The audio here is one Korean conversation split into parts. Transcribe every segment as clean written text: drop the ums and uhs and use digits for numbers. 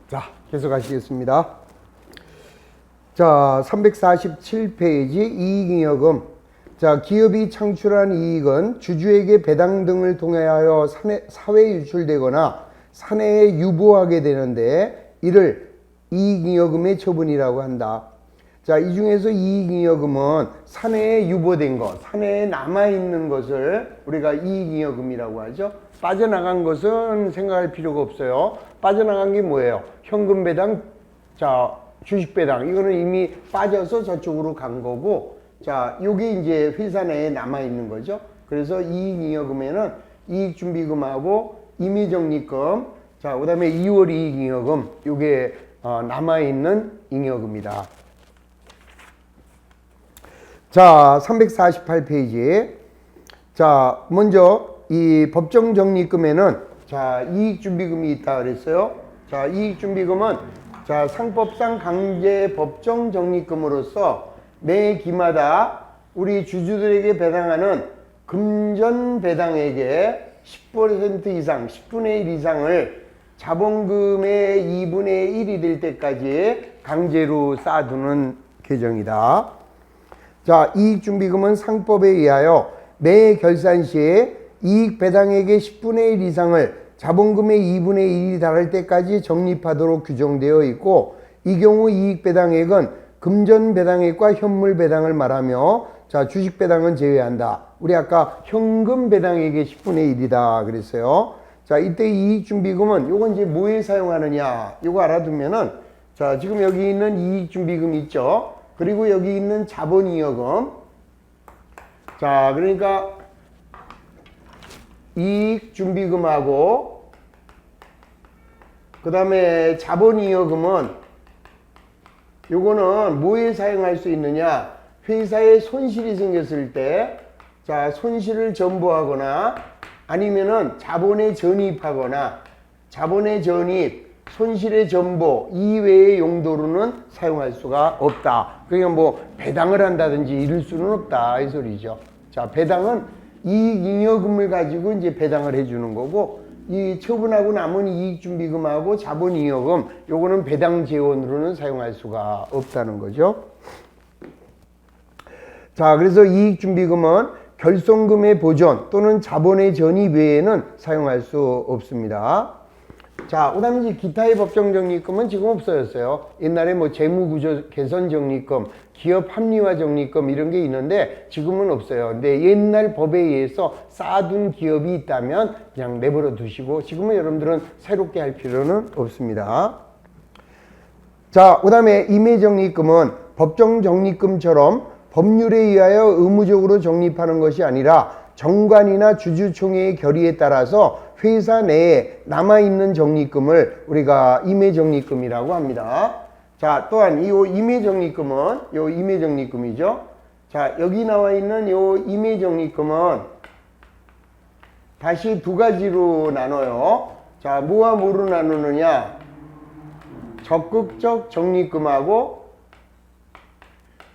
자, 계속하시겠습니다. 자, 347페이지 이익잉여금. 자, 기업이 창출한 이익은 주주에게 배당 등을 통하여 사회에 유출되거나 사내에 유보하게 되는데 이를 이익잉여금의 처분이라고 한다. 자, 이 중에서 이익잉여금은 사내에 유보된 것, 사내에 남아있는 것을 우리가 이익잉여금이라고 하죠. 빠져나간 것은 생각할 필요가 없어요. 빠져나간 게 뭐예요? 현금 배당, 자, 주식 배당. 이거는 이미 빠져서 저쪽으로 간 거고, 자, 요게 이제 회사 내에 남아있는 거죠. 그래서 이익잉여금에는 이익준비금하고 임의적립금, 자, 그 다음에 2월 이익잉여금, 요게 남아있는 잉여금이다. 자, 348페이지. 자, 먼저 이 법정적립금에는 자, 이익준비금이 있다 그랬어요. 자, 이익준비금은 자, 상법상 강제 법정적립금으로서 매 기마다 우리 주주들에게 배당하는 금전 배당액의 10% 이상, 10분의 1 이상을 자본금의 2분의 1이 될 때까지 강제로 쌓아두는 계정이다. 자, 이익준비금은 상법에 의하여 매 결산 시에 이익 배당액의 10분의 1 이상을 자본금의 2분의 1이 달할 때까지 적립하도록 규정되어 있고, 이 경우 이익 배당액은 금전 배당액과 현물 배당을 말하며, 자, 주식 배당은 제외한다. 우리 아까 현금 배당액의 10분의 1이다 그랬어요. 자, 이때 이익준비금은 요건 이제 뭐에 사용하느냐, 요거 알아두면은, 자, 지금 여기 있는 이익준비금 있죠. 그리고 여기 있는 자본잉여금. 자, 그러니까 이익준비금하고 그 다음에 자본잉여금은 요거는 뭐에 사용할 수 있느냐? 회사에 손실이 생겼을 때, 자, 손실을 전보하거나 아니면은 자본에 전입하거나 자본의 전입, 손실의 전보 이외의 용도로는 사용할 수가 없다. 그러니까 뭐 배당을 한다든지 이럴 수는 없다 이 소리죠. 자, 배당은 이익잉여금을 가지고 이제 배당을 해주는 거고, 이 처분하고 남은 이익준비금하고 자본잉여금 요거는 배당 재원으로는 사용할 수가 없다는 거죠. 자, 그래서 이익준비금은 결손금의 보존 또는 자본의 전입 외에는 사용할 수 없습니다. 자, 그 다음에 이제 기타의 법정적립금은 지금 없어졌어요. 옛날에 뭐 재무구조 개선 적립금, 기업 합리화 적립금 이런 게 있는데 지금은 없어요. 근데 옛날 법에 의해서 쌓아둔 기업이 있다면 그냥 내버려 두시고, 지금은 여러분들은 새롭게 할 필요는 없습니다. 자, 그 다음에 임의적립금은 법정적립금처럼 법률에 의하여 의무적으로 적립하는 것이 아니라 정관이나 주주총회의 결의에 따라서 회사 내에 남아있는 적립금을 우리가 임의적립금이라고 합니다. 자, 또한 이 임의적립금은 요 임의적립금이죠. 자, 여기 나와 있는 요 임의적립금은 다시 두 가지로 나눠요. 자, 뭐와 뭐로 나누느냐? 적극적 적립금하고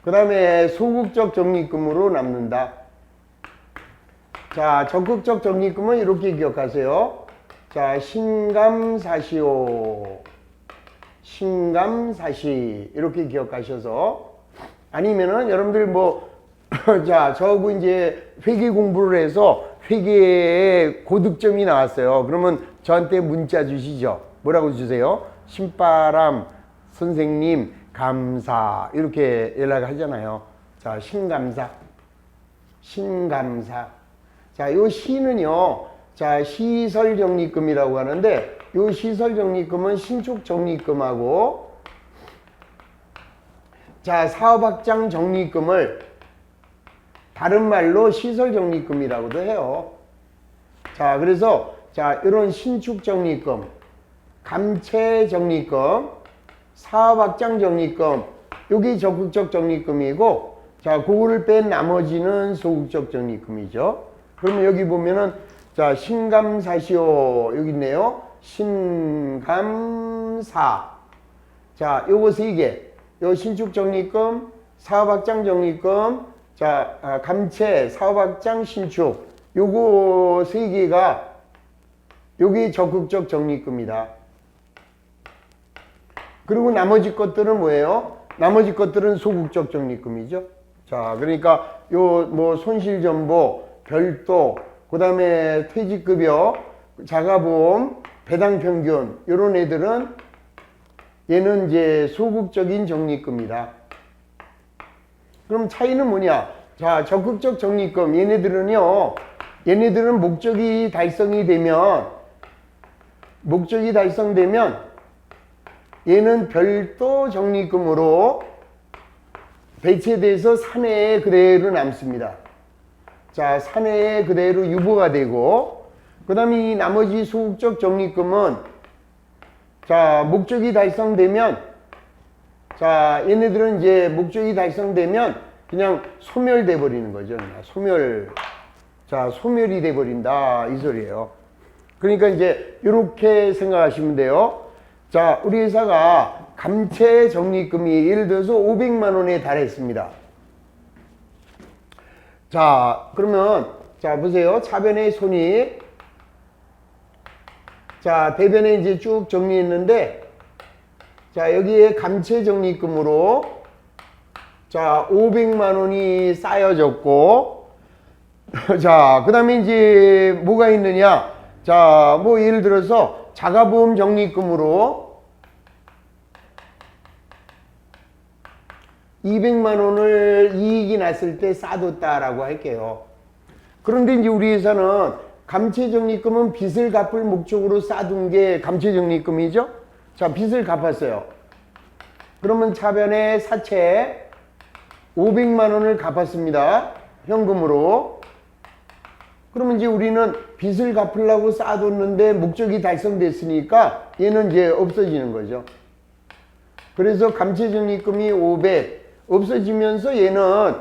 그 다음에 소극적 적립금으로 남는다. 자, 적극적 적립금은 이렇게 기억하세요. 자, 신감사시오, 신감사시 이렇게 기억하셔서, 아니면은 여러분들 뭐 자, 저하고 이제 회계 공부를 해서 회계에 고득점이 나왔어요. 그러면 저한테 문자 주시죠. 뭐라고 주세요? 신바람 선생님 감사 이렇게 연락하잖아요. 자, 신감사, 신감사. 자, 요 시는요, 자, 시설적립금이라고 하는데, 요 시설적립금은 신축적립금하고, 자, 사업확장 적립금을 다른 말로 시설적립금이라고도 해요. 자, 그래서, 자, 이런 신축적립금, 감채적립금, 사업확장 적립금, 요게 적극적 적립금이고, 자, 그거를 뺀 나머지는 소극적 적립금이죠. 그러면 여기 보면은, 자, 신감사시오 여기 있네요. 신감사. 자, 요거 세 개. 요 신축적립금, 사업확장 적립금, 자, 감채, 사업확장, 신축. 요거 세 개가 요게 적극적 적립금이다. 그리고 나머지 것들은 뭐예요? 나머지 것들은 소극적 적립금이죠. 자, 그러니까 요 뭐 손실전보, 별도, 그 다음에 퇴직급여, 자가보험, 배당평균 요런 애들은 얘는 이제 소극적인 적립금이다. 그럼 차이는 뭐냐? 자, 적극적 적립금 얘네들은요. 얘네들은 목적이 달성되면 얘는 별도 적립금으로 배치돼서 사내에 그대로 남습니다. 자, 사내에 그대로 유보가 되고, 그 다음에 이 나머지 소극적 적립금은 자, 목적이 달성되면 자, 얘네들은 이제 목적이 달성되면 그냥 소멸돼 버리는 거죠. 소멸이 돼 버린다 이 소리예요. 그러니까 이제 이렇게 생각하시면 돼요. 자, 우리 회사가 감채 적립금이 예를 들어서 500만 원에 달했습니다. 자, 그러면 자, 보세요. 차변의 손익. 자, 대변에 이제 쭉 정리했는데 자, 여기에 감채 적립금으로 자, 500만 원이 쌓여졌고 자, 그다음에 이제 뭐가 있느냐? 자, 뭐 예를 들어서 자가보험 적립금으로 200만 원을 이익이 났을 때 쌓아뒀다라고 할게요. 그런데 이제 우리 회사는 감채적립금은 빚을 갚을 목적으로 쌓아둔 게 감채적립금이죠. 자, 빚을 갚았어요. 그러면 차변에 사채 500만 원을 갚았습니다. 현금으로. 그러면 이제 우리는 빚을 갚으려고 쌓아뒀는데 목적이 달성됐으니까 얘는 이제 없어지는 거죠. 그래서 감채적립금이 500 없어지면서 얘는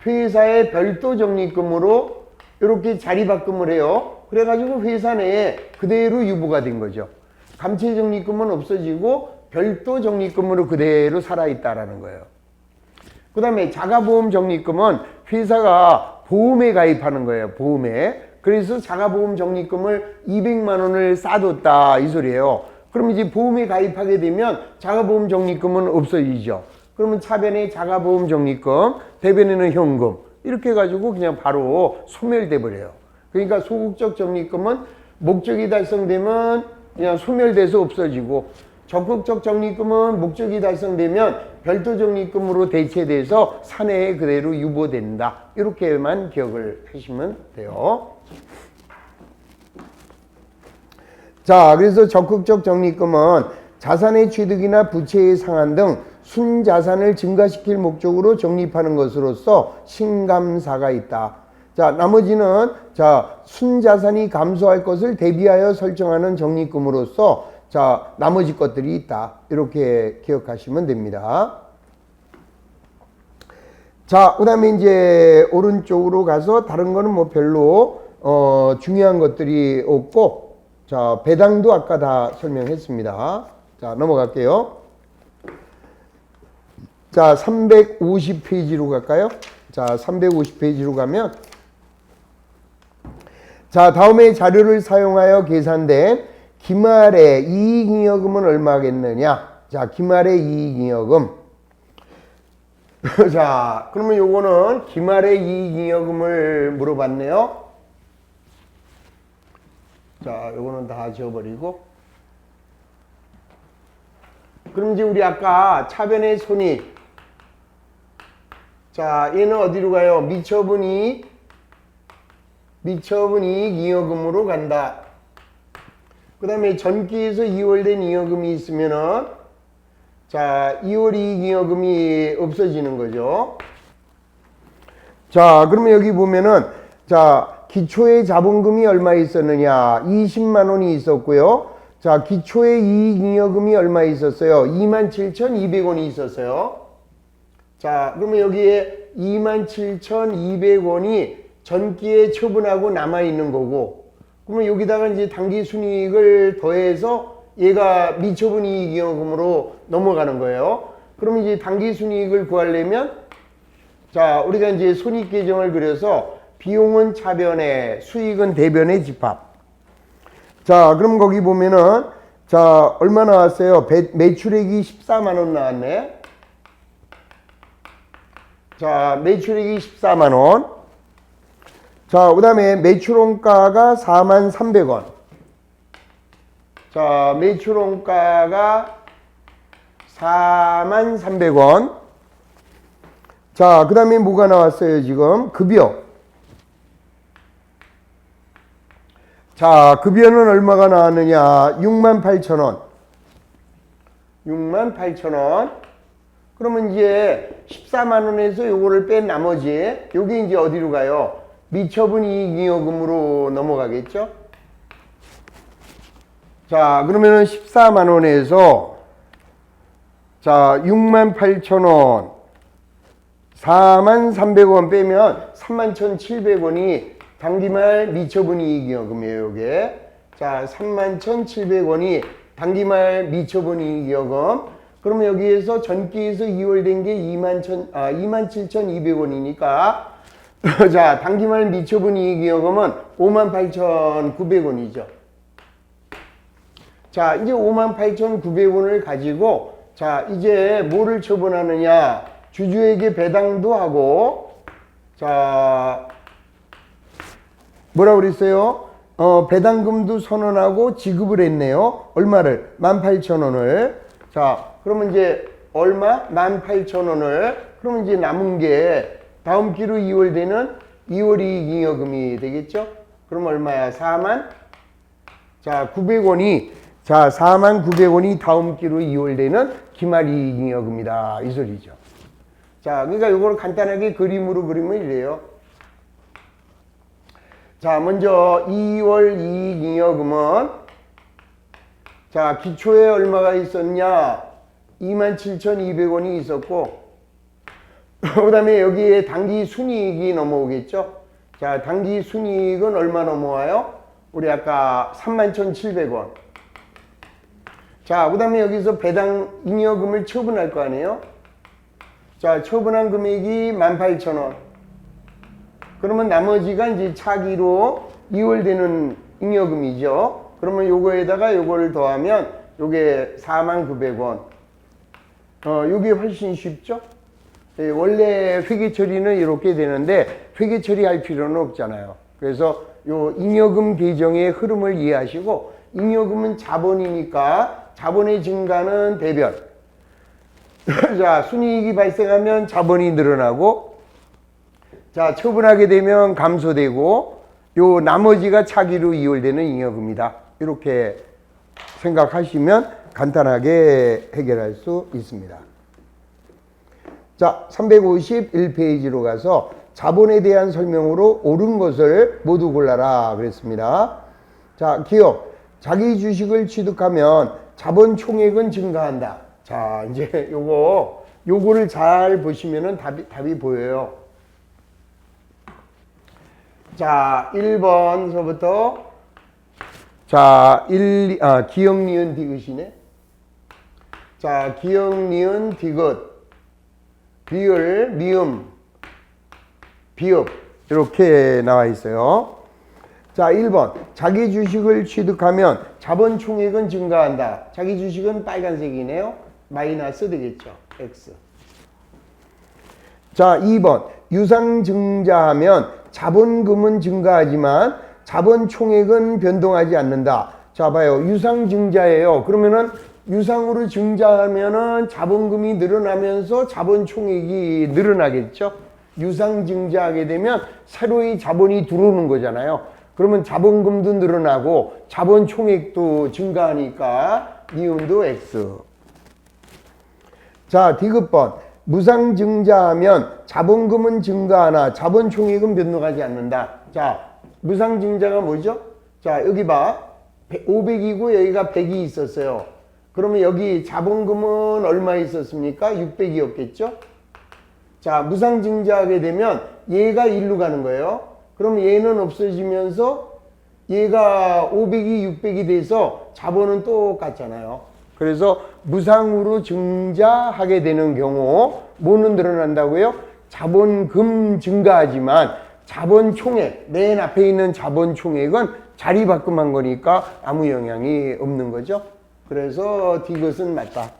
회사의 별도 적립금으로 이렇게 자리바꿈을 해요. 그래가지고 회사 내에 그대로 유보가 된 거죠. 감채적립금은 없어지고 별도 적립금으로 그대로 살아있다라는 거예요. 그 다음에 자가보험 적립금은 회사가 보험에 가입하는 거예요. 보험에. 그래서 자가보험 적립금을 200만 원을 쌓아뒀다 이 소리예요. 그럼 이제 보험에 가입하게 되면 자가보험 적립금은 없어지죠. 그러면 차변에 자가보험 적립금, 대변에는 현금 이렇게 해가지고 그냥 바로 소멸돼 버려요. 그러니까 소극적 적립금은 목적이 달성되면 그냥 소멸돼서 없어지고, 적극적 적립금은 목적이 달성되면 별도 적립금으로 대체돼서 사내에 그대로 유보된다. 이렇게만 기억을 하시면 돼요. 자, 그래서 적극적 적립금은 자산의 취득이나 부채의 상환 등 순자산을 증가시킬 목적으로 적립하는 것으로서 신감사가 있다. 자, 나머지는 자, 순자산이 감소할 것을 대비하여 설정하는 적립금으로서 자, 나머지 것들이 있다. 이렇게 기억하시면 됩니다. 자, 그 다음에 이제 오른쪽으로 가서 다른 거는 뭐 별로 중요한 것들이 없고, 자, 배당도 아까 다 설명했습니다. 자, 넘어갈게요. 자, 350페이지로 갈까요? 자, 350페이지로 가면 자, 다음에 자료를 사용하여 계산된 기말의 이익잉여금은 얼마겠느냐? 자, 기말의 이익잉여금. 자, 그러면 요거는 기말의 이익잉여금을 물어봤네요. 자, 요거는 다 지워버리고. 그럼 이제 우리 아까 차변의 손익. 자, 얘는 어디로 가요? 미처분 이익 잉여금으로 간다. 그 다음에 전기에서 2월 된 잉여금이 있으면은 자, 2월 이익 잉여금이 없어지는 거죠. 자, 그러면 여기 보면은 자, 기초의 자본금이 얼마 있었느냐? 20만 원이 있었고요. 자, 기초의 이익 잉여금이 얼마 있었어요? 27,200원이 있었어요. 자, 그러면 여기에 27,200원이 전기에 처분하고 남아있는 거고, 그러면 여기다가 이제 당기순이익을 더해서 얘가 미처분 이익잉여금으로 넘어가는 거예요. 그러면 이제 당기순이익을 구하려면, 자, 우리가 이제 손익계정을 그려서 비용은 차변에, 수익은 대변에 집합. 자, 그럼 거기 보면은, 자, 얼마 나왔어요? 매출액이 14만 원 나왔네. 자, 매출액이 14만 원. 자, 그 다음에 매출원가가 4만 300원. 자, 매출원가가 4만 300원. 자, 그 다음에 뭐가 나왔어요, 지금? 급여. 자, 급여는 얼마가 나왔느냐? 6만 8천 원. 6만 8천 원. 그러면 이제 14만 원에서 요거를 뺀 나머지, 요게 이제 어디로 가요? 미처분 이익잉여금으로 넘어가겠죠? 자, 그러면은 14만 원에서 자, 6만 8천 원, 4만 300원 빼면 3만 1,700원이 단기말 미처분 이익잉여금이에요, 요게. 자, 3만 1,700원이 단기말 미처분 이익잉여금. 그러면 여기에서 전기에서 2월 된 게 27,200원이니까 자, 단기말 미처분 이익잉여금은 58,900원이죠. 자, 이제 58,900원을 가지고 자, 이제 뭐를 처분하느냐? 주주에게 배당도 하고 자, 뭐라고 그랬어요? 배당금도 선언하고 지급을 했네요. 얼마를? 18,000원을. 자, 그러면 이제 얼마? 18,000원을. 그러면 이제 남은 게 다음 기로 2월 되는 2월 이익잉여금이 되겠죠? 그럼 얼마야? 4만? 자, 900원이 자, 4만 900원이 다음 기로 2월 되는 기말 이익잉여금이다. 이 소리죠. 자, 그러니까 이걸 간단하게 그림으로 그리면 이래요. 자, 먼저 2월 이익잉여금은 자, 기초에 얼마가 있었냐? 27,200원이 있었고 그 다음에 여기에 당기 순이익이 넘어오겠죠? 자, 당기 순이익은 얼마 넘어와요? 우리 아까 31,700원. 자, 그 다음에 여기서 배당 잉여금을 처분할 거 아니에요? 자, 처분한 금액이 18,000원. 그러면 나머지가 이제 차기로 2월 되는 잉여금이죠. 그러면 요거에다가 요거를 더하면 요게 49,000원. 요게 훨씬 쉽죠? 예, 원래 회계 처리는 이렇게 되는데 회계 처리할 필요는 없잖아요. 그래서 요 잉여금 계정의 흐름을 이해하시고 잉여금은 자본이니까 자본의 증가는 대변. 자, 순이익이 발생하면 자본이 늘어나고 자, 처분하게 되면 감소되고 요 나머지가 차기로 이월되는 잉여금이다. 이렇게 생각하시면 간단하게 해결할 수 있습니다. 자, 351페이지로 가서 자본에 대한 설명으로 옳은 것을 모두 골라라 그랬습니다. 자, 기업. 자기 주식을 취득하면 자본 총액은 증가한다. 자, 이제 요거를 잘 보시면은 답이 보여요. 자, 1번서부터 자, 기역, 니은, 디귿이네. 자, 기역, 니은, 디귿, 비을, 미음, 비읍 이렇게 나와 있어요. 자, 1번. 자기 주식을 취득하면 자본 총액은 증가한다. 자기 주식은 빨간색이네요. 마이너스 되겠죠. X. 자, 2번. 유상 증자하면 자본금은 증가하지만 자본 총액은 변동하지 않는다. 자, 봐요. 유상 증자예요. 그러면은 유상으로 증자하면은 자본금이 늘어나면서 자본 총액이 늘어나겠죠. 유상 증자하게 되면 새로이 자본이 들어오는 거잖아요. 그러면 자본금도 늘어나고 자본 총액도 증가하니까 니은도 X. 자, 디귿번. 무상 증자하면 자본금은 증가하나 자본 총액은 변동하지 않는다. 자, 무상 증자가 뭐죠? 자, 여기 봐. 500이고 여기가 100이 있었어요. 그러면 여기 자본금은 얼마 있었습니까? 600이었겠죠? 자, 무상 증자하게 되면 얘가 1로 가는 거예요. 그럼 얘는 없어지면서 얘가 500이 600이 돼서 자본은 똑같잖아요. 그래서 무상으로 증자하게 되는 경우 뭐는 늘어난다고요? 자본금 증가하지만 자본 총액, 맨 앞에 있는 자본 총액은 자리 바꿈한 거니까 아무 영향이 없는 거죠. 그래서 디귿은 맞다.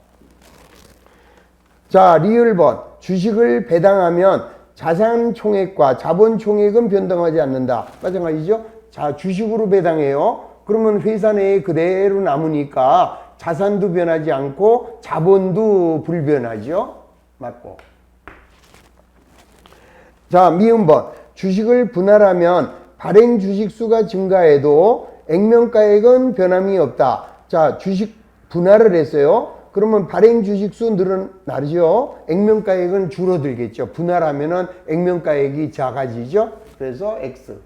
자, 리을번. 주식을 배당하면 자산 총액과 자본 총액은 변동하지 않는다. 마찬가지죠? 자, 주식으로 배당해요. 그러면 회사 내에 그대로 남으니까 자산도 변하지 않고 자본도 불변하죠. 맞고. 자, 미음번. 주식을 분할하면 발행 주식 수가 증가해도 액면가액은 변함이 없다. 자, 주식 분할을 했어요. 그러면 발행 주식 수 늘어나죠. 액면가액은 줄어들겠죠. 분할하면은 액면가액이 작아지죠. 그래서 X.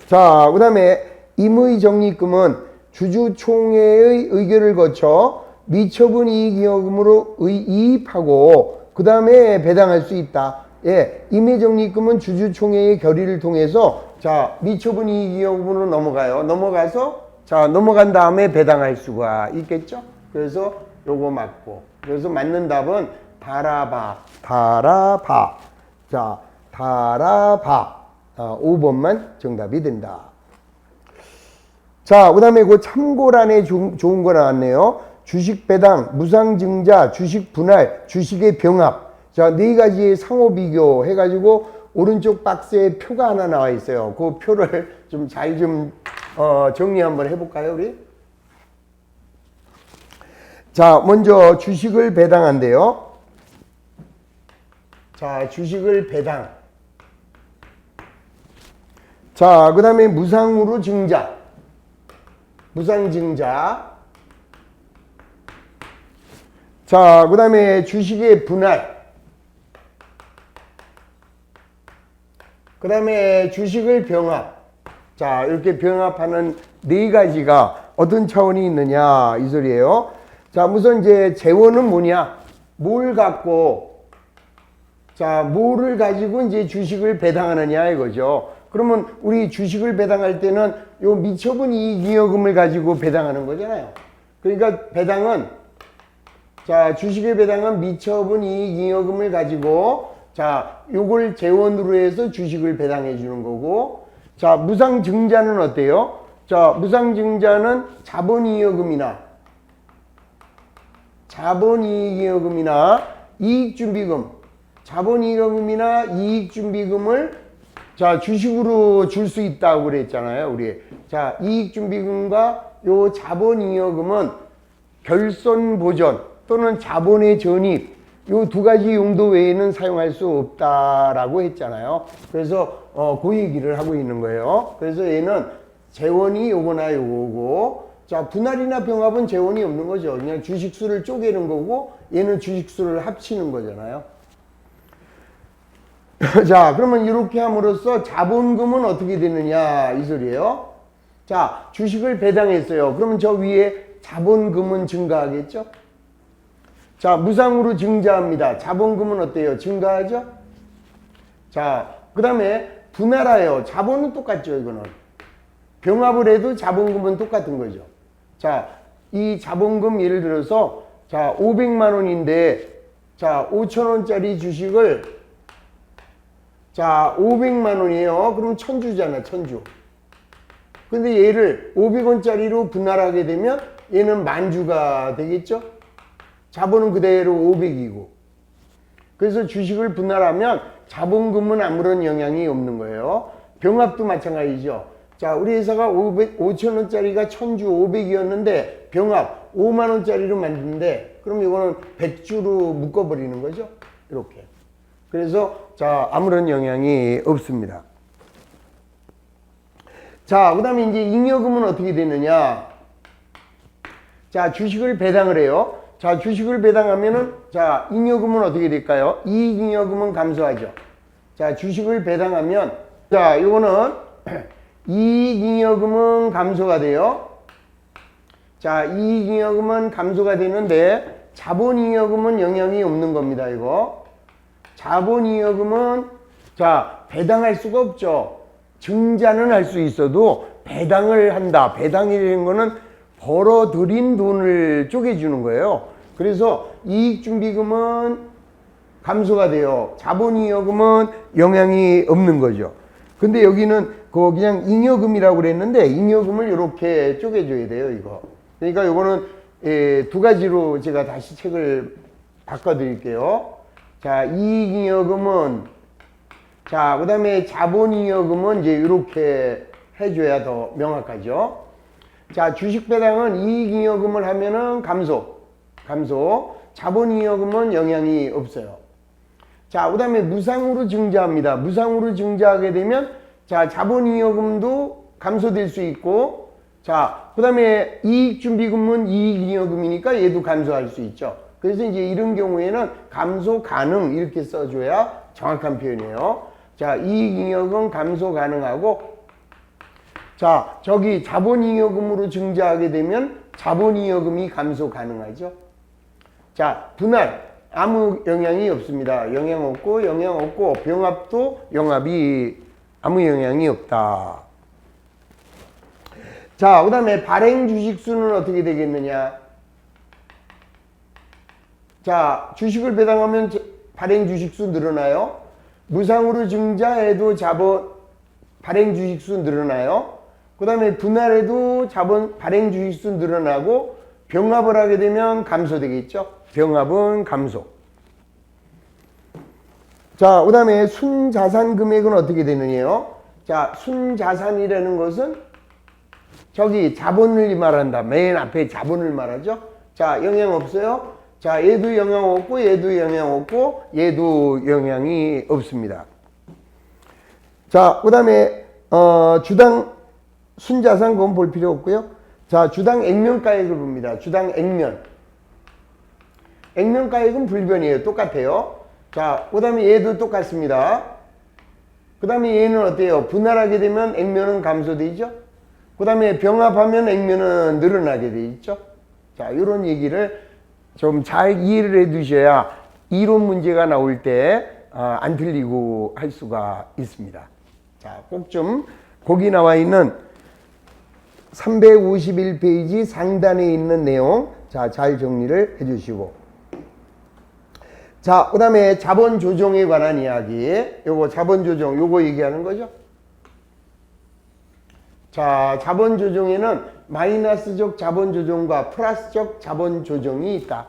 자, 그 다음에 임의 적립금은 주주총회의 의결을 거쳐 미처분 이익이익금으로 이입하고 그 다음에 배당할 수 있다. 예, 임의 적립금은 주주총회의 결의를 통해서 자, 미처분 이익이익금으로 넘어가요. 넘어간 다음에 배당할 수가 있겠죠. 그래서 요거 맞고. 그래서 맞는 답은 다라바. 자, 다라바. 5번만 정답이 된다. 자, 그 다음에 그 참고란에 좋은 거 나왔네요. 주식 배당, 무상증자, 주식 분할, 주식의 병합. 자, 네 가지의 상호 비교 해가지고 오른쪽 박스에 표가 하나 나와 있어요. 그 표를 좀 잘 정리 한번 해볼까요, 우리? 자, 먼저 주식을 배당한대요. 자, 주식을 배당. 자, 그 다음에 무상으로 증자. 무상증자. 자, 그 다음에 주식의 분할. 그 다음에 주식을 병합. 자, 이렇게 병합하는 네 가지가 어떤 차원이 있느냐 이 소리예요. 자, 우선 이제 재원은 뭐냐? 뭘 갖고 뭐를 가지고 이제 주식을 배당하느냐 이거죠. 그러면 우리 주식을 배당할 때는 요 미처분 이익이익금을 가지고 배당하는 거잖아요. 그러니까 배당은 주식의 배당은 미처분 이익이익금을 가지고 요걸 재원으로 해서 주식을 배당해 주는 거고, 무상증자는 어때요? 무상증자는 자본이익금이나 이익준비금, 자본이익금이나 이익준비금을 주식으로 줄 수 있다고 그랬잖아요, 우리. 이익준비금과 요 자본이익금은 결손보전 또는 자본의 전입, 요 두 가지 용도 외에는 사용할 수 없다라고 했잖아요. 그래서 그 얘기를 하고 있는 거예요. 그래서 얘는 재원이 요거나 요거고, 분할이나 병합은 재원이 없는 거죠. 그냥 주식수를 쪼개는 거고, 얘는 주식수를 합치는 거잖아요. 그러면 이렇게 함으로써 자본금은 어떻게 되느냐 이 소리예요. 주식을 배당했어요. 그러면 저 위에 자본금은 증가하겠죠. 무상으로 증자합니다. 자본금은 어때요? 증가하죠. 그 다음에 분할하여. 자본은 똑같죠. 이거는 병합을 해도 자본금은 똑같은 거죠. 이 자본금 예를 들어서 500만 원인데 5,000원짜리 주식을 500만 원이에요. 그럼 1000주잖아, 1000주. 근데 얘를 500원짜리로 분할하게 되면 얘는 10,000주가 되겠죠? 자본은 그대로 500이고. 그래서 주식을 분할하면 자본금은 아무런 영향이 없는 거예요. 병합도 마찬가지죠. 우리 회사가 5,000원짜리가 1000주 500이었는데 병합 5만원짜리로 만드는데 그럼 이거는 100주로 묶어버리는 거죠. 이렇게. 그래서 아무런 영향이 없습니다. 그 다음에 이제 잉여금은 어떻게 되느냐? 주식을 배당을 해요. 주식을 배당하면은 잉여금은 어떻게 될까요? 이익잉여금은 감소하죠. 주식을 배당하면 요거는 이익잉여금은 감소가 돼요. 이익잉여금은 감소가 되는데 자본잉여금은 영향이 없는 겁니다. 이거. 자본잉여금은 배당할 수가 없죠. 증자는 할 수 있어도 배당을 한다. 배당이라는 거는 벌어들인 돈을 쪼개주는 거예요. 그래서 이익준비금은 감소가 돼요. 자본이익금은 영향이 없는 거죠. 근데 여기는 그거 그냥 잉여금이라고 그랬는데 잉여금을 이렇게 쪼개줘야 돼요, 이거. 그러니까 이거는 두 가지로 제가 다시 책을 바꿔드릴게요. 자, 이익잉여금은, 자, 그 다음에 자본잉여금은 이제 이렇게 해줘야 더 명확하죠. 자, 주식배당은 이익잉여금을 하면은 감소. 자본잉여금은 영향이 없어요. 자, 그 다음에 무상으로 증자합니다. 무상으로 증자하게 되면, 자, 자본잉여금도 감소될 수 있고, 자, 그 다음에 이익준비금은 이익잉여금이니까 얘도 감소할 수 있죠. 그래서 이제 이런 경우에는 감소 가능 이렇게 써줘야 정확한 표현이에요. 자, 이익잉여금 감소 가능하고, 자, 저기 자본잉여금으로 증자하게 되면 자본잉여금이 감소 가능하죠. 자, 분할 아무 영향이 없습니다. 영향 없고 병합도 영합이 아무 영향이 없다. 자, 그 다음에 발행 주식수는 어떻게 되겠느냐. 자, 주식을 배당하면 발행 주식수 늘어나요. 무상으로 증자해도 발행 주식수 늘어나요. 그 다음에 분할해도 발행 주식수 늘어나고 병합을 하게 되면 감소되겠죠. 병합은 감소. 자, 그 다음에 순자산 금액은 어떻게 되느냐요? 자, 순자산이라는 것은 저기 자본을 말한다. 맨 앞에 자본을 말하죠. 자, 영향 없어요. 자, 얘도 영향 없고 얘도 영향 없고 얘도 영향이 없습니다. 자, 그 다음에 주당 순자산 그건 볼 필요 없고요. 자, 주당 액면가액을 봅니다. 주당 액면가액은 불변이에요. 똑같아요. 자, 그 다음에 얘도 똑같습니다. 그 다음에 얘는 어때요? 분할하게 되면 액면은 감소되죠. 그 다음에 병합하면 액면은 늘어나게 돼 있죠. 자, 이런 얘기를 좀 잘 이해를 해 두셔야 이론 문제가 나올 때 안 틀리고 할 수가 있습니다. 자, 꼭 좀 거기 나와 있는 351페이지 상단에 있는 내용, 자, 잘 정리를 해 주시고. 자, 그 다음에 자본 조정에 관한 이야기. 요거 자본 조정, 요거 얘기하는 거죠. 자, 자본 조정에는 마이너스적 자본 조정과 플러스적 자본 조정이 있다.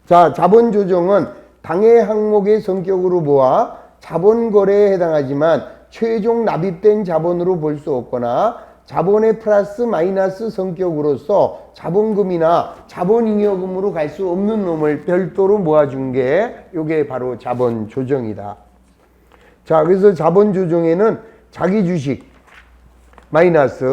자, 자본 조정은 당해 항목의 성격으로 보아 자본 거래에 해당하지만 최종 납입된 자본으로 볼 수 없거나 자본의 플러스 마이너스 성격으로서 자본금이나 자본잉여금으로 갈 수 없는 놈을 별도로 모아준 게 요게 바로 자본 조정이다. 자, 그래서 자본 조정에는 자기 주식 마이너스,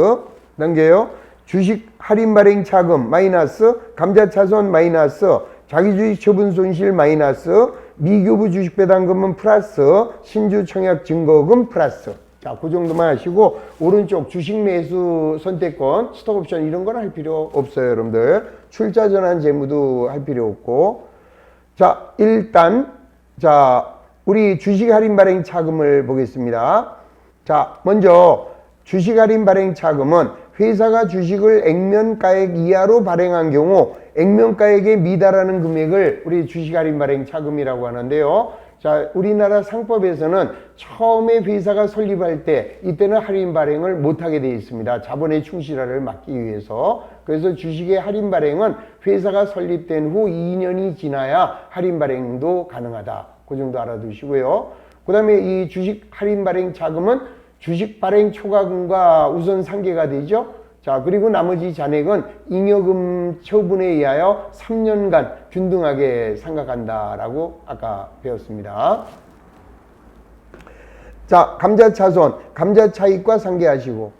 넘겨요. 주식 할인 발행 차금 마이너스, 감자차손 마이너스, 자기주식 처분 손실 마이너스, 미교부 주식 배당금은 플러스, 신주 청약 증거금 플러스. 자, 그 정도만 하시고 오른쪽 주식 매수 선택권, 스톡옵션 이런 건 할 필요 없어요, 여러분들. 출자 전환 재무도 할 필요 없고. 자, 일단 자, 우리 주식 할인 발행 차금을 보겠습니다. 자, 먼저 주식 할인 발행 차금은 회사가 주식을 액면가액 이하로 발행한 경우 액면가액에 미달하는 금액을 우리 주식 할인 발행 차금이라고 하는데요. 자, 우리나라 상법에서는 처음에 회사가 설립할 때 이때는 할인 발행을 못하게 되어 있습니다. 자본의 충실화를 막기 위해서. 그래서 주식의 할인 발행은 회사가 설립된 후 2년이 지나야 할인 발행도 가능하다. 그 정도 알아두시고요. 그 다음에 이 주식 할인 발행 차금은 주식 발행 초과금과 우선 상계가 되죠. 자, 그리고 나머지 잔액은 잉여금 처분에 의하여 3년간 균등하게 상각한다라고 아까 배웠습니다. 자, 감자차손, 감자차익과 상계하시고.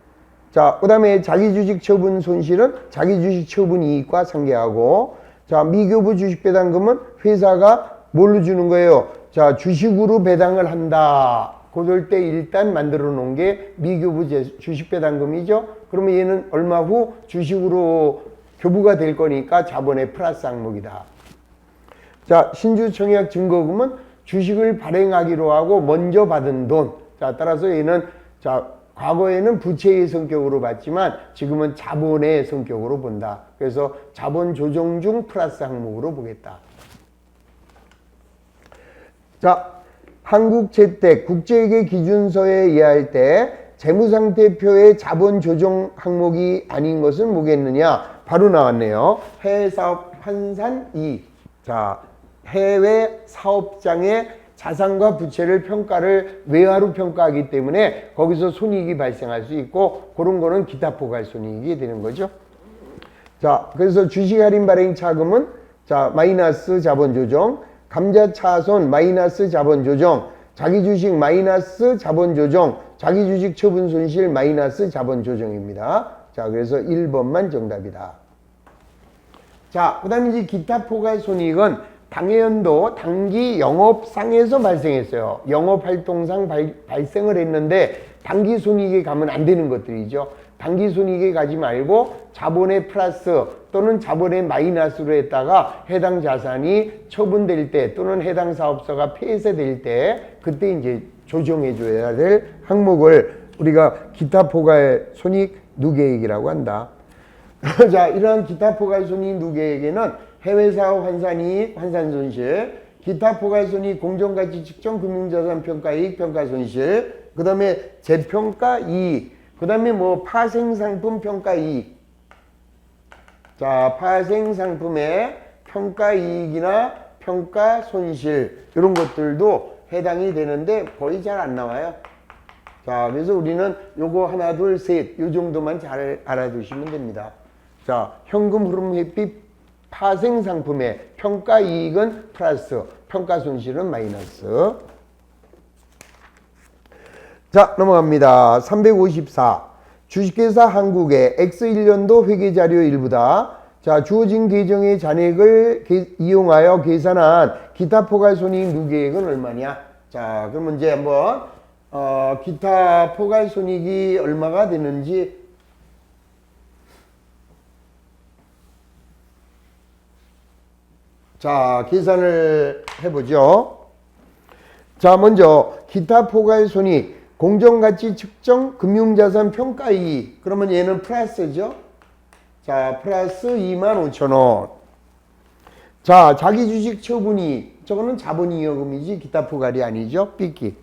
자, 그 다음에 자기주식 처분 손실은 자기주식 처분 이익과 상계하고. 자, 미교부 주식 배당금은 회사가 뭘로 주는 거예요? 자, 주식으로 배당을 한다. 그럴 때 일단 만들어 놓은 게 미교부 주식배당금이죠. 그러면 얘는 얼마 후 주식으로 교부가 될 거니까 자본의 플러스 항목이다. 자, 신주청약 증거금은 주식을 발행하기로 하고 먼저 받은 돈. 자, 따라서 얘는 자, 과거에는 부채의 성격으로 봤지만 지금은 자본의 성격으로 본다. 그래서 자본 조정 중 플러스 항목으로 보겠다. 자, 한국채택 국제회계 기준서에 의할 때 재무상태표의 자본 조정 항목이 아닌 것은 뭐겠느냐? 바로 나왔네요. 해외 사업 환산 이익. 자, 해외 사업장의 자산과 부채를 평가를 외화로 평가하기 때문에 거기서 손익이 발생할 수 있고 그런 거는 기타 포괄손익이 되는 거죠. 자, 그래서 주식 할인 발행 차금은 자, 마이너스 자본 조정, 감자 차손 마이너스 자본 조정, 자기 주식 마이너스 자본 조정, 자기 주식 처분 손실 마이너스 자본 조정입니다. 자, 그래서 1번만 정답이다. 자, 그 다음에 이제 기타 포괄 손익은 당해연도 당기 영업상에서 발생했어요. 영업활동상 발생을 했는데 당기 손익에 가면 안 되는 것들이죠. 당기 손익에 가지 말고 자본의 플러스 또는 자본의 마이너스로 했다가 해당 자산이 처분될 때 또는 해당 사업소가 폐쇄될 때 그때 이제 조정해 줘야 될 항목을 우리가 기타 포괄 손익 누계액이라고 한다. 자, 이러한 기타 포괄 손익 누계액에는 해외 사업 환산이익, 환산 손실, 기타 포괄 손익 공정가치 측정 금융자산 평가이익, 평가 손실, 그 다음에 재평가 이익, 그 다음에 뭐 파생상품 평가 이익. 자, 파생상품의 평가 이익이나 평가 손실 이런 것들도 해당이 되는데 거의 잘 안 나와요. 자, 그래서 우리는 요거 하나, 둘, 셋 요 정도만 잘 알아두시면 됩니다. 자, 현금 흐름 회피 파생상품의 평가 이익은 플러스, 평가 손실은 마이너스. 자, 넘어갑니다. 354. 주식회사 한국의 X1년도 회계자료 일부다. 자, 주어진 계정의 잔액을 이용하여 계산한 기타 포괄손익 누계액은 얼마냐? 자, 그러면 이제 한번 기타 포괄손익이 얼마가 되는지 자, 계산을 해보죠. 자, 먼저 기타 포괄손익 공정가치 측정 금융자산 평가이익. 그러면 얘는 플러스죠. 자, 플러스 25,000원. 자, 자기 주식 처분이익. 저거는 자본이익금이지 기타 포괄이 아니죠. 삐끼.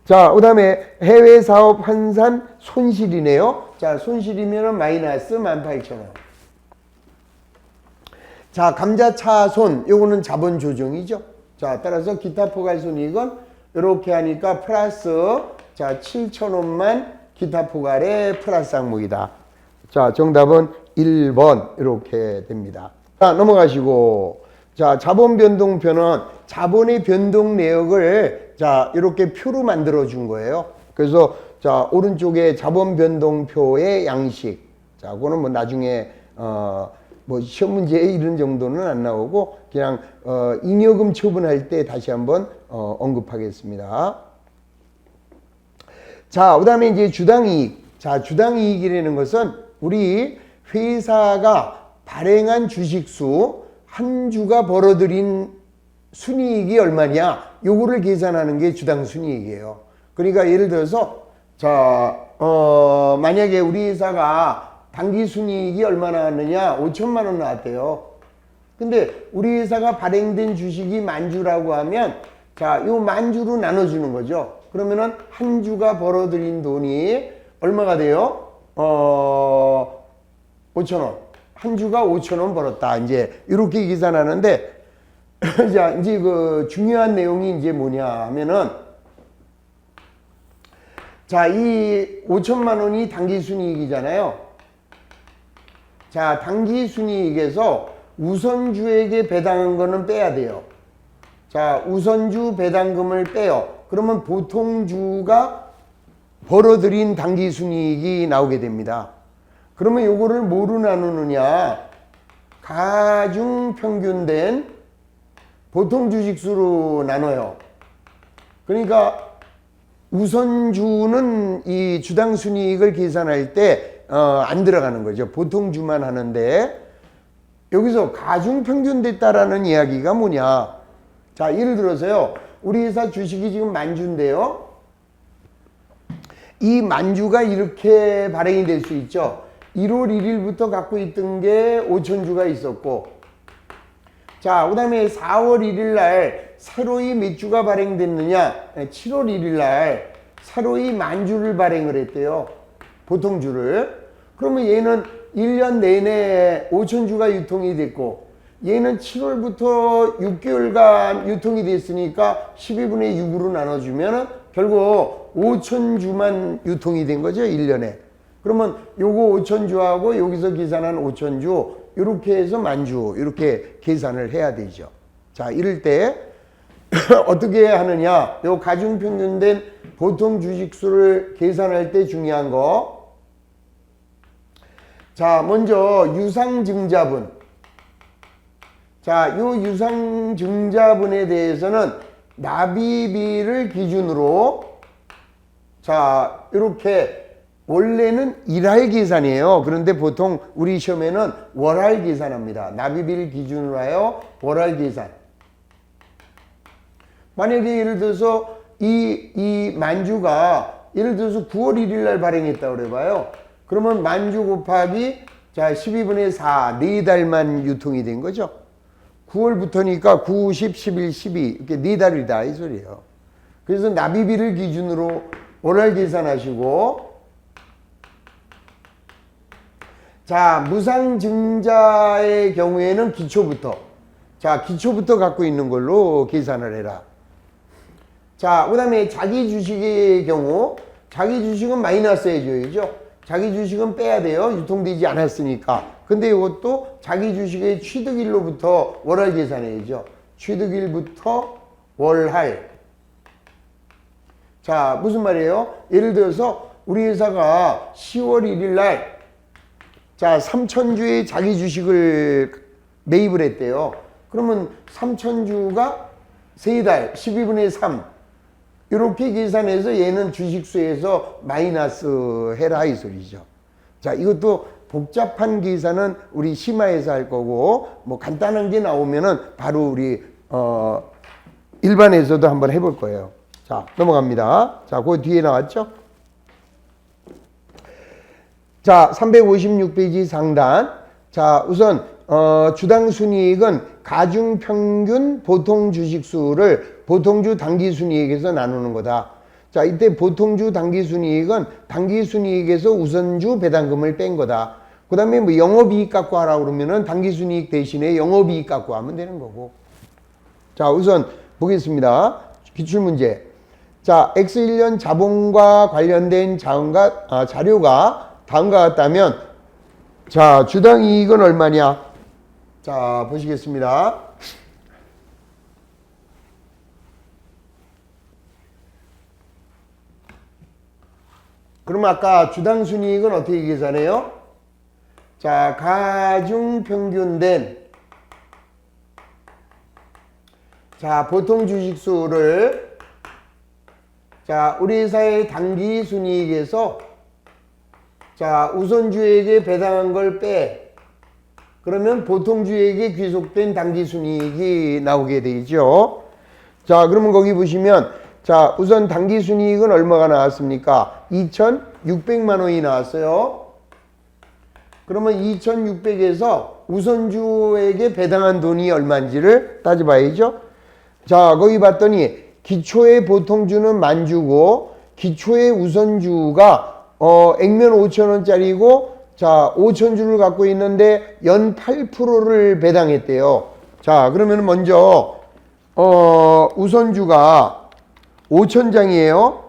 자, 그 다음에 해외 사업 환산 손실이네요. 자, 손실이면 마이너스 18,000원. 자, 감자차손 요거는 자본 조정이죠. 자, 따라서 기타 포괄손익은 이렇게 하니까 플러스 자 7,000원만 기타 포괄의 플러스 항목이다. 자, 정답은 1번 이렇게 됩니다. 자, 넘어가시고 자, 자본 변동표는 자본의 변동 내역을 자 이렇게 표로 만들어 준 거예요. 그래서 자 오른쪽에 자본 변동표의 양식. 자, 그거는 뭐 나중에 뭐 시험 문제에 이런 정도는 안 나오고 그냥 잉여금 처분할 때 다시 한번 언급하겠습니다. 자, 그 다음에 이제 주당이익. 자, 주당이익이라는 것은 우리 회사가 발행한 주식수 한 주가 벌어들인 순이익이 얼마냐 요거를 계산하는 게 주당순이익이에요. 그러니까 예를 들어서 자 만약에 우리 회사가 당기순이익이 얼마 나왔느냐 5천만 원 나왔대요. 근데 우리 회사가 발행된 주식이 만주라고 하면 자, 요 만주로 나눠주는 거죠. 그러면은 한 주가 벌어들인 돈이 얼마가 돼요? 5,000원. 한 주가 5,000원 벌었다. 이제 이렇게 계산하는데 자, 이제 그 중요한 내용이 이제 뭐냐 하면은 자, 이 5천만 원이 당기순이익이잖아요. 자, 당기순이익에서 우선주에게 배당한 거는 빼야 돼요. 자, 우선주 배당금을 빼요. 그러면 보통주가 벌어들인 당기순이익이 나오게 됩니다. 그러면 요거를 뭐로 나누느냐? 가중평균된 보통주식수로 나눠요. 그러니까 우선주는 이 주당순이익을 계산할 때 안 들어가는 거죠. 보통주만 하는데 여기서 가중평균됐다라는 이야기가 뭐냐? 자, 예를 들어서요. 우리 회사 주식이 지금 만주인데요. 이 만주가 이렇게 발행이 될 수 있죠. 1월 1일부터 갖고 있던 게 5,000주가 있었고 자, 그 다음에 4월 1일 날 새로이 몇 주가 발행됐느냐? 7월 1일 날 새로이 만주를 발행을 했대요. 보통주를. 그러면 얘는 1년 내내 5,000주가 유통이 됐고 얘는 7월부터 6개월간 유통이 됐으니까 12분의 6으로 나눠주면 결국 5,000주만 유통이 된 거죠. 1년에. 그러면 요거 5,000주하고 여기서 계산한 5,000주 이렇게 해서 만주 이렇게 계산을 해야 되죠. 자, 이럴 때 어떻게 하느냐? 요 가중평균된 보통 주식수를 계산할 때 중요한 거. 자, 먼저 유상증자분. 자, 요 유상증자분에 대해서는 납입일을 기준으로 자, 이렇게 원래는 일할 계산이에요. 그런데 보통 우리 시험에는 월할 계산합니다. 납입일 기준으로 하여 월할 계산. 만약에 예를 들어서 이 만주가 예를 들어서 9월 1일 날 발행했다고 그래봐요. 그러면 만주 곱하기 자 12분의 4, 4달만 유통이 된 거죠. 9월부터니까 9, 10, 11, 12 이렇게 4달이다 이 소리예요. 그래서 납입일을 기준으로 월할 계산하시고 자 무상증자의 경우에는 기초부터 자 기초부터 갖고 있는 걸로 계산을 해라. 자, 그 다음에 자기 주식의 경우 자기 주식은 마이너스 해줘야죠. 자기 주식은 빼야 돼요. 유통되지 않았으니까. 근데 이것도 자기 주식의 취득일로부터 월할 계산해야죠. 취득일부터 월할. 자, 무슨 말이에요? 예를 들어서 우리 회사가 10월 1일 날 자, 3,000주의 자기 주식을 매입을 했대요. 그러면 3,000주가 3달 12분의 3 이렇게 계산해서 얘는 주식수에서 마이너스 해라 이 소리죠. 자, 이것도 복잡한 계산은 우리 심화해서 할 거고 뭐 간단한 게 나오면은 바로 우리 일반에서도 한번 해볼 거예요. 자, 넘어갑니다. 자, 그 뒤에 나왔죠? 자, 356페이지 상단. 자, 우선 주당 순이익은 가중평균 보통 주식수를 보통주 당기순이익에서 나누는 거다. 자, 이때 보통주 당기순이익은 당기순이익에서 우선주 배당금을 뺀 거다. 그 다음에 뭐 영업이익 갖고 하라고 그러면은 당기순이익 대신에 영업이익 갖고 하면 되는 거고. 자, 우선 보겠습니다. 기출문제. 자, X1년 자본과 관련된 자료가 다음과 같다면 자, 주당 이익은 얼마냐? 자, 보시겠습니다. 그럼 아까 주당 순이익은 어떻게 계산해요? 자, 가중평균된 자, 보통 주식수를 자, 우리 회사의 당기 순이익에서 자, 우선주에게 배당한 걸 빼. 그러면 보통주에게 귀속된 당기순이익이 나오게 되죠. 자, 그러면 거기 보시면 자, 우선 당기순이익은 얼마가 나왔습니까? 2,600만 원이 나왔어요. 그러면 2,600에서 우선주에게 배당한 돈이 얼마인지를 따져봐야죠. 자, 거기 봤더니 기초의 보통주는 만주고 기초의 우선주가 액면 5,000원짜리고 자, 5,000주를 갖고 있는데 연 8%를 배당했대요. 자, 그러면 먼저 우선주가 5,000장이에요.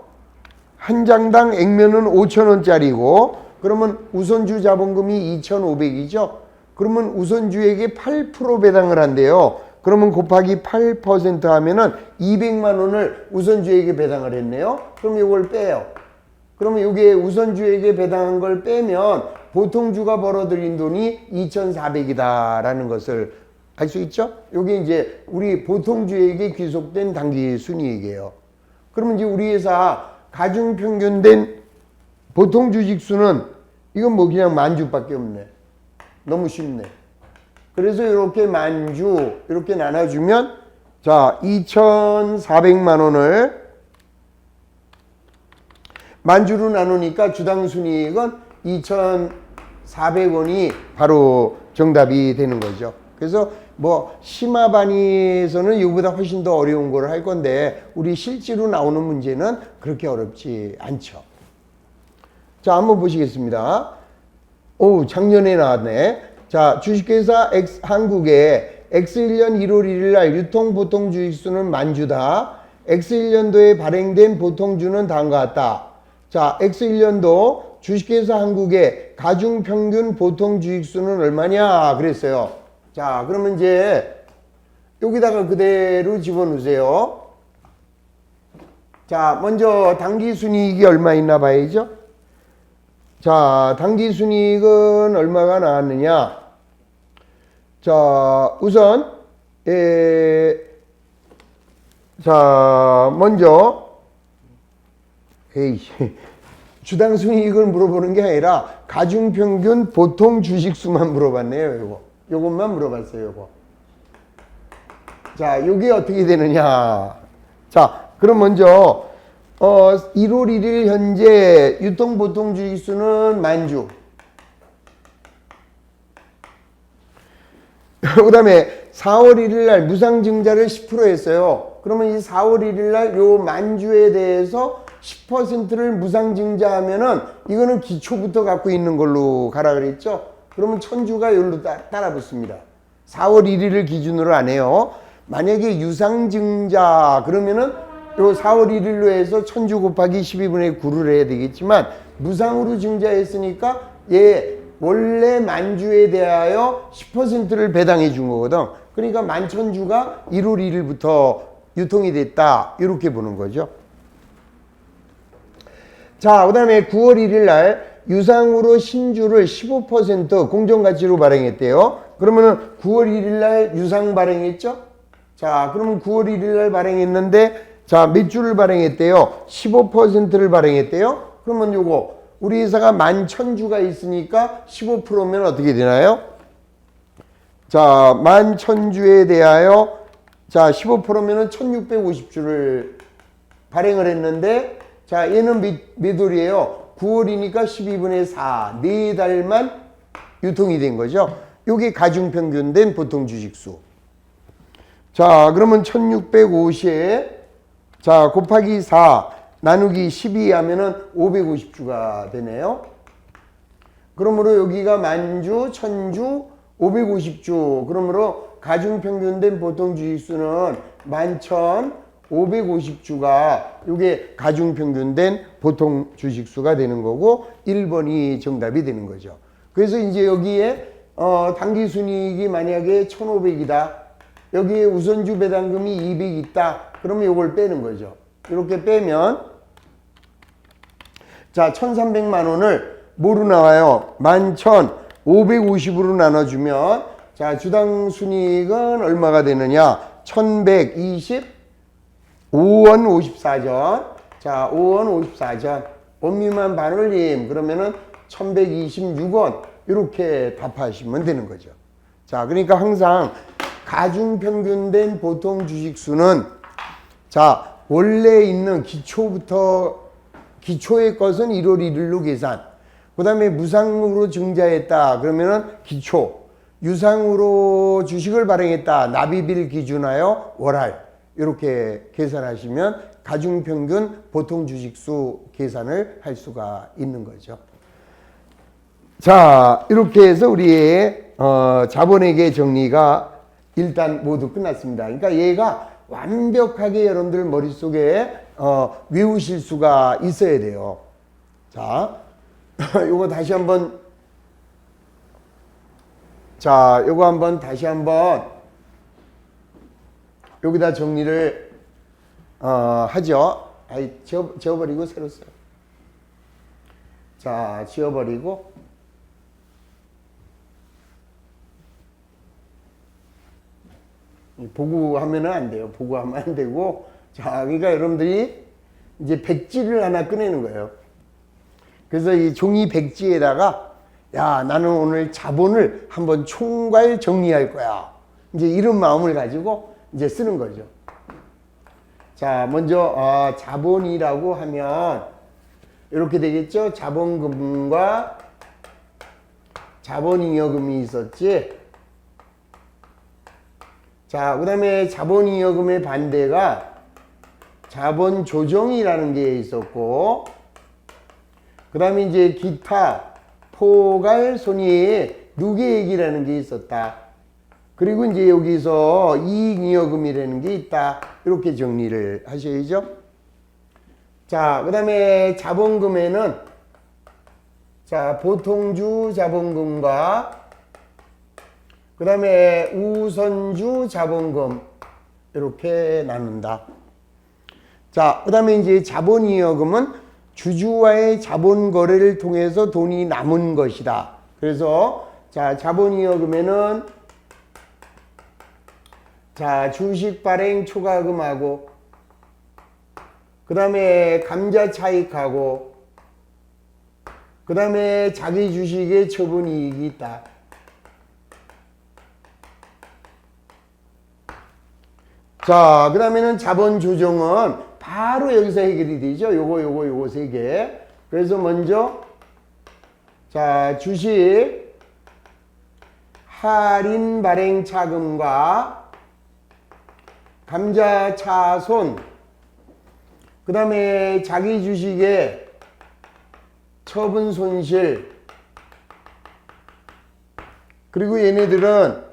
한 장당 액면은 5,000원짜리고 그러면 우선주 자본금이 2,500이죠. 그러면 우선주에게 8% 배당을 한대요. 그러면 곱하기 8% 하면은 200만 원을 우선주에게 배당을 했네요. 그럼 이걸 빼요. 그러면 이게 우선주에게 배당한 걸 빼면 보통주가 벌어들인 돈이 2,400이다 라는 것을 알 수 있죠? 이게 이제 우리 보통주에게 귀속된 당기순이익이에요. 그러면 이제 우리 회사 가중평균된 보통주식수는 이건 뭐 그냥 만주밖에 없네. 너무 쉽네. 그래서 이렇게 만주 이렇게 나눠주면 자 2,400만 원을 만주로 나누니까 주당 순이익은 2,400원이 바로 정답이 되는 거죠. 그래서 뭐 심화반에서는 이거보다 훨씬 더 어려운 걸 할 건데 우리 실제로 나오는 문제는 그렇게 어렵지 않죠. 자, 한번 보시겠습니다. 오, 작년에 나왔네. 자, 주식회사 한국의 X1년 1월 1일 날 유통 보통 주식수는 만주다. X1년도에 발행된 보통주는 다음과 같다. 자, X1년도 주식회사 한국의 가중평균 보통 주식수는 얼마냐 그랬어요. 자, 그러면 이제 여기다가 그대로 집어넣으세요. 자, 먼저 당기순이익이 얼마 있나 봐야죠. 자, 당기순이익은 얼마가 나왔느냐. 자, 우선 자, 먼저 주당 순이익을 물어보는 게 아니라 가중평균 보통 주식수만 물어봤네요. 요것만 물어봤어요. 요거. 자, 요게 어떻게 되느냐. 자, 그럼 먼저 1월 1일 현재 유통 보통 주식수는 만주. 그 다음에 4월 1일 날 무상증자를 10% 했어요. 그러면 이 4월 1일 날 요 만주에 대해서 10%를 무상증자하면은 이거는 기초부터 갖고 있는 걸로 가라 그랬죠. 그러면 천주가 여기로 따라 붙습니다. 4월 1일을 기준으로 안 해요. 만약에 유상증자 그러면은 요 4월 1일로 해서 천주 곱하기 12분의 9를 해야 되겠지만 무상으로 증자했으니까 얘 원래 만주에 대하여 10%를 배당해 준 거거든. 그러니까 만천주가 1월 1일부터 유통이 됐다. 이렇게 보는 거죠. 자, 그 다음에 9월 1일 날 유상으로 신주를 15% 공정가치로 발행했대요. 그러면은 9월 1일 날 유상 발행했죠? 자, 그러면 9월 1일 날 발행했는데 자, 몇 주를 발행했대요? 15%를 발행했대요. 그러면 요거 우리 회사가 11,000주가 있으니까 15%면 어떻게 되나요? 자, 11,000주에 대하여 자, 15%면은 1,650주를 발행을 했는데 자, 얘는 몇 월이에요? 9월이니까 12분의 4. 4달만 유통이 된 거죠. 요게 가중평균된 보통 주식수. 자, 그러면 1,650에 자, 곱하기 4 나누기 12 하면은 550주가 되네요. 그러므로 여기가 만주, 천주, 550주. 그러므로 가중평균된 보통 주식수는 11,550주가 이게 가중평균된 보통 주식수가 되는 거고 1번이 정답이 되는 거죠. 그래서 이제 여기에 당기순이익이 만약에 1,500이다. 여기에 우선주 배당금이 200 있다. 그러면 이걸 빼는 거죠. 이렇게 빼면 자, 1,300만 원을 뭐로 나와요? 11,550으로 나눠주면 자, 주당 순이익은 얼마가 되느냐? 1,125원 54전. 자, 5원 54전. 원미만 반올림. 그러면은 1,126원. 이렇게 답하시면 되는 거죠. 자, 그러니까 항상 가중평균된 보통 주식수는 자, 원래 있는 기초의 것은 1월 1일로 계산. 그 다음에 무상으로 증자했다. 그러면은 기초. 유상으로 주식을 발행했다. 납입일 기준하여 월할. 이렇게 계산하시면 가중평균 보통 주식수 계산을 할 수가 있는 거죠. 자, 이렇게 해서 우리의 자본회계 정리가 일단 모두 끝났습니다. 그러니까 얘가 완벽하게 여러분들 머릿속에 외우실 수가 있어야 돼요. 자, 요거 다시 한번 자, 요거 한번 다시 한번 여기다 정리를 하죠. 아이, 지워버리고 새로 써요. 자, 지워버리고 보고하면은 안 돼요. 보고하면 안 되고. 자, 그러니까 여러분들이 이제 백지를 하나 꺼내는 거예요. 그래서 이 종이 백지에다가 야, 나는 오늘 자본을 한번 총괄 정리할 거야. 이제 이런 마음을 가지고 이제 쓰는 거죠. 자, 먼저 자본이라고 하면 이렇게 되겠죠. 자본금과 자본잉여금이 있었지. 자, 그 다음에 자본이여금의 반대가 자본조정이라는 게 있었고, 그 다음에 이제 기타, 포괄, 손익, 누계액이라는 게 있었다. 그리고 이제 여기서 이익이여금이라는 게 있다. 이렇게 정리를 하셔야죠. 자, 그 다음에 자본금에는 자, 보통주 자본금과 그 다음에 우선주 자본금 이렇게 나눈다. 자, 그 다음에 이제 자본이여금은 주주와의 자본 거래를 통해서 돈이 남은 것이다. 그래서 자, 자본이여금에는 자, 주식 발행 초과금하고 그 다음에 감자 차익하고 그 다음에 자기 주식의 처분 이익이 있다. 자, 그 다음에는 자본 조정은 바로 여기서 해결이 되죠. 요거 세 개. 그래서 먼저 자, 주식 할인 발행 차금과 감자 차손 그 다음에 자기 주식의 처분 손실 그리고 얘네들은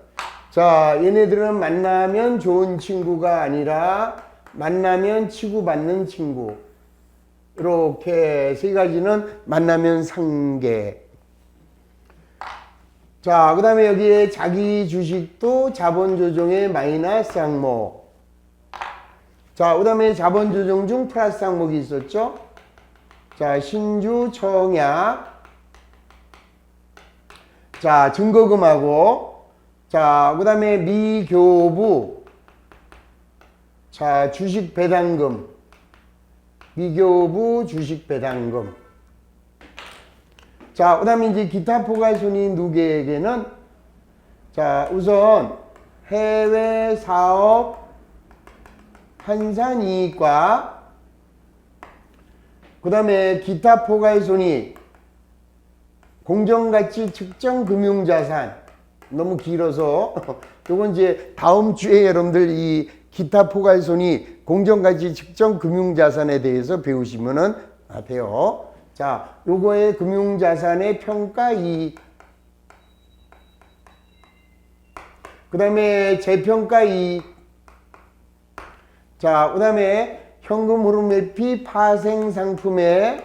자, 얘네들은 만나면 좋은 친구가 아니라 만나면 치고받는 친구. 이렇게 세 가지는 만나면 상계. 자, 그 다음에 여기에 자기 주식도 자본 조정의 마이너스 항목. 자, 그 다음에 자본 조정 중 플러스 항목이 있었죠. 자, 신주 청약. 자, 증거금하고 자, 그 다음에 미교부 자, 주식 배당금 미교부 주식 배당금 자, 그 다음에 이제 기타 포괄손익 누계에게는 자, 우선 해외 사업 환산이익과 그 다음에 기타 포괄손익 공정가치 측정 금융자산 너무 길어서 요건 이제 다음 주에 여러분들 이 기타 포괄손익 공정가치 측정 금융자산에 대해서 배우시면은 돼요. 자, 요거의 금융자산의 평가 이익 그 다음에 재평가 이익 자, 그 다음에 현금 흐름 회피 파생 상품의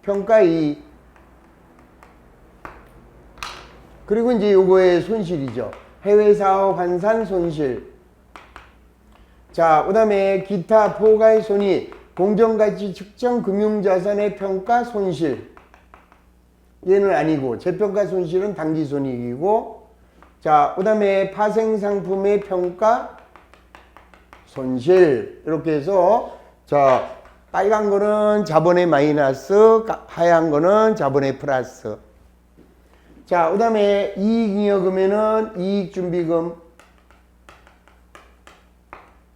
평가 이익 그리고 이제 요거의 손실이죠. 해외 사업 환산 손실. 자, 그 다음에 기타 포괄 손익, 공정가치 측정 금융자산의 평가 손실. 얘는 아니고, 재평가 손실은 당기 손익이고, 자, 그 다음에 파생 상품의 평가 손실. 이렇게 해서, 자, 빨간 거는 자본의 마이너스, 하얀 거는 자본의 플러스. 자, 그 다음에 이익잉여금에는 이익준비금.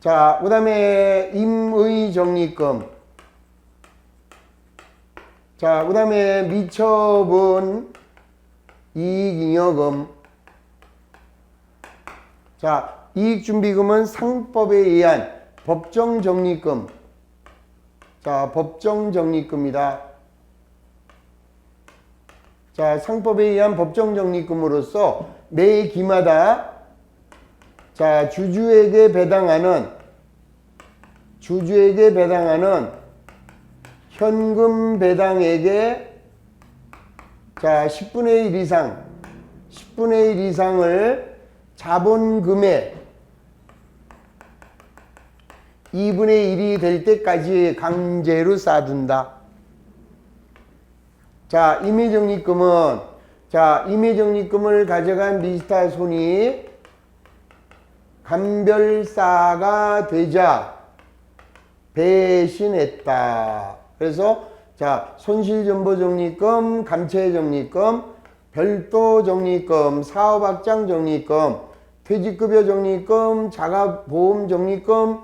자, 그 다음에 임의적립금. 자, 그 다음에 미처분 이익잉여금. 자, 이익준비금은 상법에 의한 법정적립금. 자, 법정적립금이다. 자, 상법에 의한 법정적립금으로서 매 기마다 자, 주주에게 배당하는 현금 배당액의 자, 10분의 1 이상 10분의 1 이상을 자본금의 2분의 1이 될 때까지 강제로 쌓아둔다. 자, 임의적립금을 가져간 미스터 손이 감별사가 되자 배신했다. 그래서 자, 손실전보적립금, 감채적립금, 별도적립금, 사업확장적립금, 퇴직급여적립금, 자가보험적립금,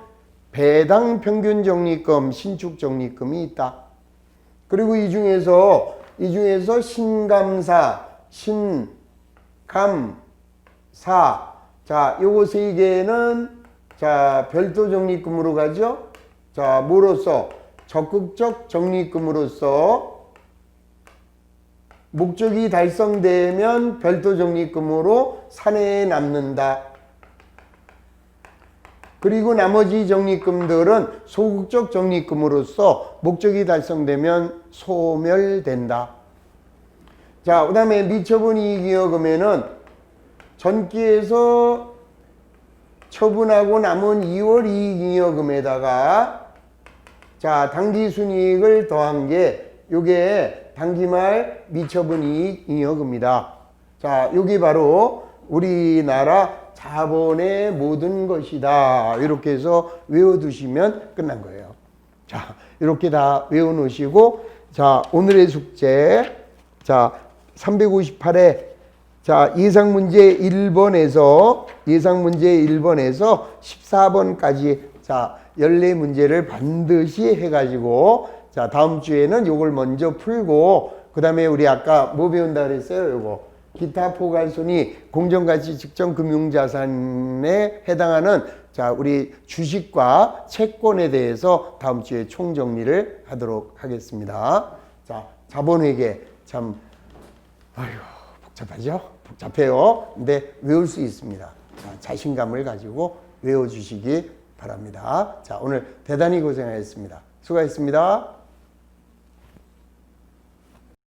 배당평균적립금, 신축적립금이 있다. 그리고 이 중에서 신감사, 신감사, 자, 요거 세 개는 자, 별도 적립금으로 가죠. 자, 뭐로써? 적극적 적립금으로서 목적이 달성되면 별도 적립금으로 산해에 남는다. 그리고 나머지 적립금들은 소극적 적립금으로서 목적이 달성되면 소멸된다. 자, 그 다음에 미처분 이익이익금에는 전기에서 처분하고 남은 2월 이익이익금에다가 자, 당기순이익을 더한 게 요게 당기말 미처분 이익이익금입니다. 자, 요게 바로 우리나라 자본의 모든 것이다. 이렇게 해서 외워두시면 끝난 거예요. 자, 이렇게 다 외워놓으시고, 자, 오늘의 숙제. 자, 358회. 자, 예상문제 1번에서 14번까지 자, 14문제를 반드시 해가지고, 자, 다음 주에는 요걸 먼저 풀고, 그 다음에 우리 아까 뭐 배운다 그랬어요? 요거. 기타 포괄손이 공정가치 측정 금융자산에 해당하는 자, 우리 주식과 채권에 대해서 다음 주에 총정리를 하도록 하겠습니다. 자, 자본회계 참 복잡하죠? 복잡해요. 근데 외울 수 있습니다. 자, 자신감을 가지고 외워주시기 바랍니다. 자, 오늘 대단히 고생하셨습니다. 수고하셨습니다.